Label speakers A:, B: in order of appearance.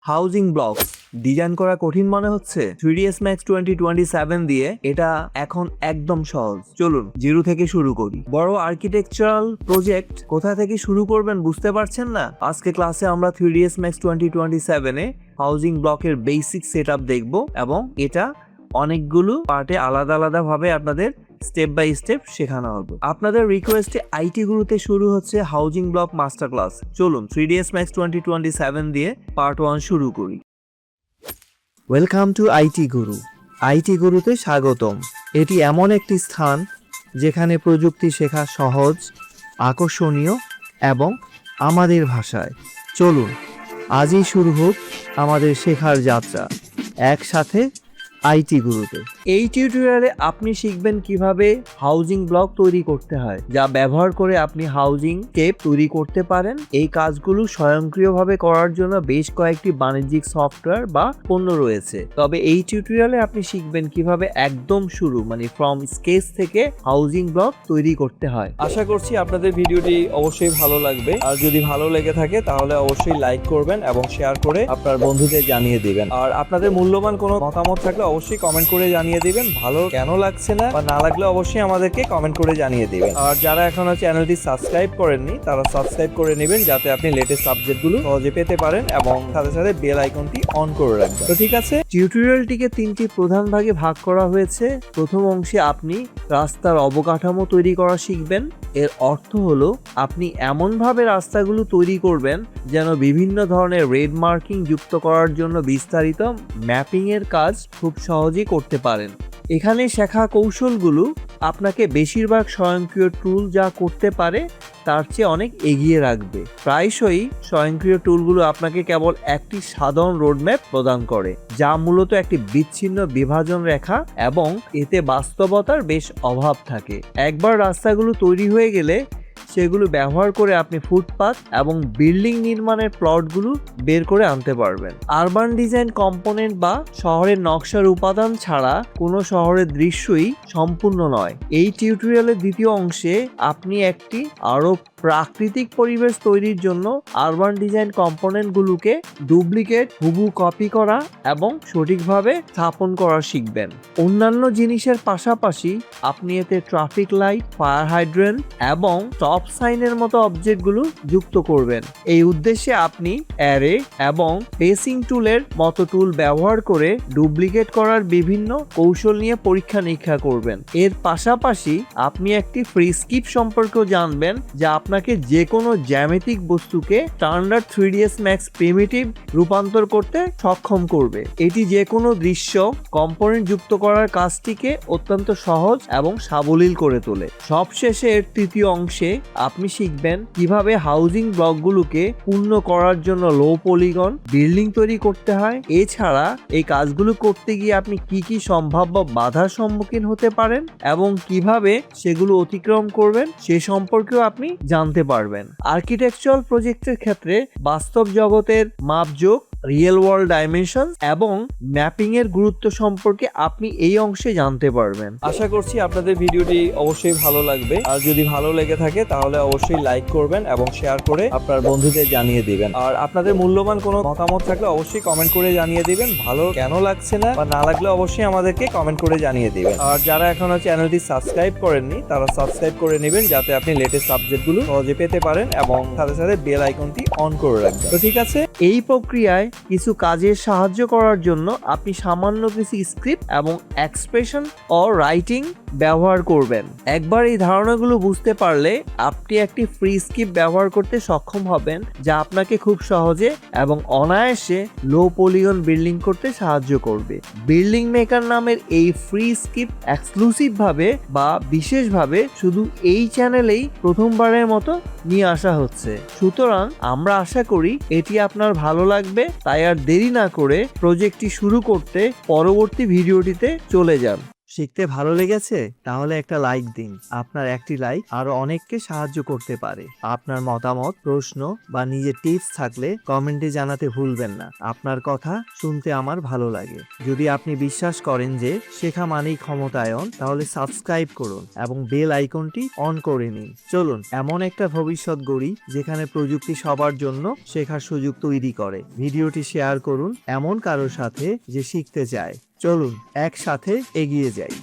A: Housing blocks design করা কঠিন মনে হচ্ছে? 3ds Max 2027 দিয়ে এটা এখন একদম সহজ। চলুন জিরো থেকে শুরু করি। বড় আর্কিটেকচারাল প্রজেক্ট কোথা থেকে শুরু করবেন বুঝতে পারছেন না? আজকে ক্লাসে আমরা 3ds Max 2027 এ হাউজিং ব্লকের বেসিক সেটআপ দেখব এবং এটা অনেকগুলো পার্টে আলাদা আলাদা ভাবে আপনাদের স্টেপ বাই স্টেপ শেখানো হবে। আপনাদের রিকোয়েস্টে আইটি গুরুতে শুরু হচ্ছে হাউজিং ব্লক মাস্টার ক্লাস। চলুন 3ds Max 2027 দিয়ে পার্ট 1 শুরু করি। Welcome to IT Guru. IT গুরুতে স্বাগতম। এটি এমন একটি স্থান যেখানে প্রযুক্তি শেখা সহজ, আকর্ষণীয় এবং আমাদের ভাষায়। চলুন আজই শুরু হোক আমাদের শেখার যাত্রা একসাথে আইটি গুরুতে। এই টিউটোরিয়ালে আপনি শিখবেন কিভাবে হাউজিং ব্লক তৈরি করতে হয়, যা ব্যবহার করে আপনি হাউজিং টেপ তৈরি করতে পারেন। এই কাজগুলো স্বয়ংক্রিয়ভাবে করার জন্য বেশ কয়েকটি বাণিজ্যিক সফটওয়্যার বা পণ্য রয়েছে। তবে এই টিউটোরিয়ালে আপনি শিখবেন কিভাবে একদম শুরু মানে ফ্রম স্কেচ থেকে হাউজিং ব্লক তৈরি করতে হয়। আশা করছি আপনাদের ভিডিওটি অবশ্যই ভালো লাগবে। আর যদি ভালো লেগে থাকে তাহলে অবশ্যই লাইক করবেন এবং শেয়ার করে আপনার বন্ধুদের জানিয়ে দিবেন। আর আপনাদের মূল্যবান কোনো মতামত থাকলে অবশ্যই কমেন্ট করে জানিয়ে দিবেন। ভালো কেন লাগছে না বা না লাগলে অবশ্যই আমাদেরকে কমেন্ট করে জানিয়ে দিবেন। আর যারা এখনো চ্যানেলটি সাবস্ক্রাইব করেননি তারা সাবস্ক্রাইব করে নেবেন, যাতে আপনি লেটেস্ট সাবজেক্টগুলো সহজে পেতে পারেন এবং সাথে সাথে বেল আইকনটি অন করে রাখবেন। তো ঠিক আছে, টিউটোরিয়ালটিকে তিনটি প্রধান ভাগে ভাগ করা হয়েছে। প্রথম অংশে আপনি রাস্তার অবকাঠামো তৈরি করা শিখবেন। এর অর্থ হলো আপনি এমনভাবে রাস্তাগুলো তৈরি করবেন যেন বিভিন্ন ধরনের রেড মার্কিং যুক্ত করার জন্য বিস্তারিত ম্যাপিং এর কাজ খুব সহজেই করতে পারেন। এখানে শেখা কৌশলগুলো আপনাকে বেশিরভাগ স্বয়ংক্রিয় টুল যা করতে পারে তার চেয়ে অনেক এগিয়ে রাখবে। প্রায়শই স্বয়ংক্রিয় টুলগুলো আপনাকে কেবল একটি সাধারণ রোডম্যাপ প্রদান করে, যা মূলত একটি বিচ্ছিন্ন বিভাজন রেখা এবং এতে বাস্তবতার বেশ অভাব থাকে। একবার রাস্তাগুলো তৈরি হয়ে গেলে সেগুলো ব্যবহার করে আপনি ফুটপাথ এবং বিল্ডিং নির্মাণের প্লটগুলো বের করে আনতে পারবেন। আরবান ডিজাইন কম্পোনেন্ট বা শহরের নকশার উপাদান ছাড়া কোনো শহরের দৃশ্যই সম্পূর্ণ নয়। এই টিউটোরিয়ালের দ্বিতীয় অংশে আপনি একটি আরো প্রাকৃতিক পরিবেশ তৈরির জন্য আরবান ডিজাইন কম্পোনেন্টগুলোকে ডুপ্লিকেট হুবহু কপি করা এবং সঠিকভাবে স্থাপন করা শিখবেন। অন্যান্য জিনিসের পাশাপাশি আপনি এতে ট্রাফিক লাইট, ফায়ার হাইড্রেন্ট এবং টপ সাইনের মতো অবজেক্টগুলো যুক্ত করবেন। এই উদ্দেশ্যে আপনি অ্যারে এবং পেসিং টুলের মতো টুল ব্যবহার করে ডুপ্লিকেট করার বিভিন্ন কৌশল নিয়ে পরীক্ষা নিরীক্ষা করবেন। এর পাশাপাশি আপনি একটি ফ্রি স্কিপ সম্পর্কেও জানবেন, যা আপনাকে যে কোনো জ্যামিতিক বস্তুকে স্ট্যান্ডার্ড 3ds Max প্রিমিটিভ রূপান্তর করতে সক্ষম করবে। এটি যে কোনো দৃশ্য কম্পোনেন্ট যুক্ত করার কাজটিকে অত্যন্ত সহজ এবং সাবলীল করে তোলে। সবশেষে এর তৃতীয় অংশে আপনি শিখবেন কিভাবে হাউজিং ব্লকগুলোকে পূর্ণ করার জন্য লো পলিগন বিল্ডিং তৈরি করতে হয়। এছাড়া এই কাজগুলো করতে গিয়ে আপনি কি কি সম্ভাব্য বাধার সম্মুখীন হতে পারেন এবং কিভাবে সেগুলো অতিক্রম করবেন সে সম্পর্কেও আপনি জানতে পারবেন। আর্কিটেকচারাল প্রজেক্টের ক্ষেত্রে বাস্তব জগতের মাপজোক, রিয়েল ওয়ার্ল্ড ডাইমেনশন এবং ম্যাপিং এর গুরুত্ব সম্পর্কে আপনি এই অংশে জানতে পারবেন। আশা করছি আপনাদের ভিডিওটি অবশ্যই ভালো লাগবে। আর যদি ভালো লেগে থাকে তাহলে অবশ্যই লাইক করবেন এবং শেয়ার করে আপনার বন্ধুদের জানিয়ে দিবেন। আর আপনাদের মূল্যবান কোনো মতামত থাকলে অবশ্যই কমেন্ট করে জানিয়ে দিবেন। ভালো কেন লাগছে না বা না লাগলে অবশ্যই আমাদেরকে কমেন্ট করে জানিয়ে দিবেন। আর যারা এখনো চ্যানেলটি সাবস্ক্রাইব করেননি তারা সাবস্ক্রাইব করে নেবেন, যাতে আপনি লেটেস্ট সাবজেক্টগুলো সহজে পেতে পারেন এবং সাথে সাথে বেল আইকনটি অন করে রাখবেন। তো ঠিক আছে, এই প্রক্রিয়ায় কিছু কাজের সাহায্য করার জন্য আপনি সামান্য কিছু স্ক্রিপ্ট এবং এক্সপ্রেশন ও রাইটিং ব্যবহার করবেন। একবার এই ধারণাগুলো বুঝতে পারলে আপনি একটি ফ্রি স্ক্রিপ্ট ব্যবহার করতে সক্ষম হবেন, যা আপনাকে খুব সহজে এবং অনায়াসে লো পলিগন বিল্ডিং করতে সাহায্য করবে। বিল্ডিং মেকার নামের এই ফ্রি স্ক্রিপ্ট এক্সক্লুসিভ ভাবে বা বিশেষভাবে শুধু এই চ্যানেলেই প্রথমবারের মতো নিয়ে আসা হচ্ছে। সুতরাং আমরা আশা করি এটি আপনার ভালো লাগবে। তাই আর দেরি না করে প্রজেক্টটি শুরু করতে পরবর্তী ভিডিওটিতে চলে যান। শিখতে ভালো লেগেছে? তাহলে একটা লাইক দিন। আপনার একটি লাইক আরো অনেককে সাহায্য করতে পারে। আপনার মতামত, প্রশ্ন বা নিজের টিপস থাকলে কমেন্টে জানাতে ভুলবেন না। আপনার কথা শুনতে আমার ভালো লাগে। যদি আপনি বিশ্বাস করেন যে শেখা মানেই ক্ষমতায়ন, তাহলে সাবস্ক্রাইব করুন এবং বেল আইকনটি অন করে নিন। চলুন এমন একটা ভবিষ্যৎ গড়ি যেখানে প্রযুক্তি সবার জন্য শেখার সুযোগ তৈরি করে। ভিডিওটি শেয়ার করুন এমন কারোর সাথে যে শিখতে চায়। চলুন একসাথে এগিয়ে যাই।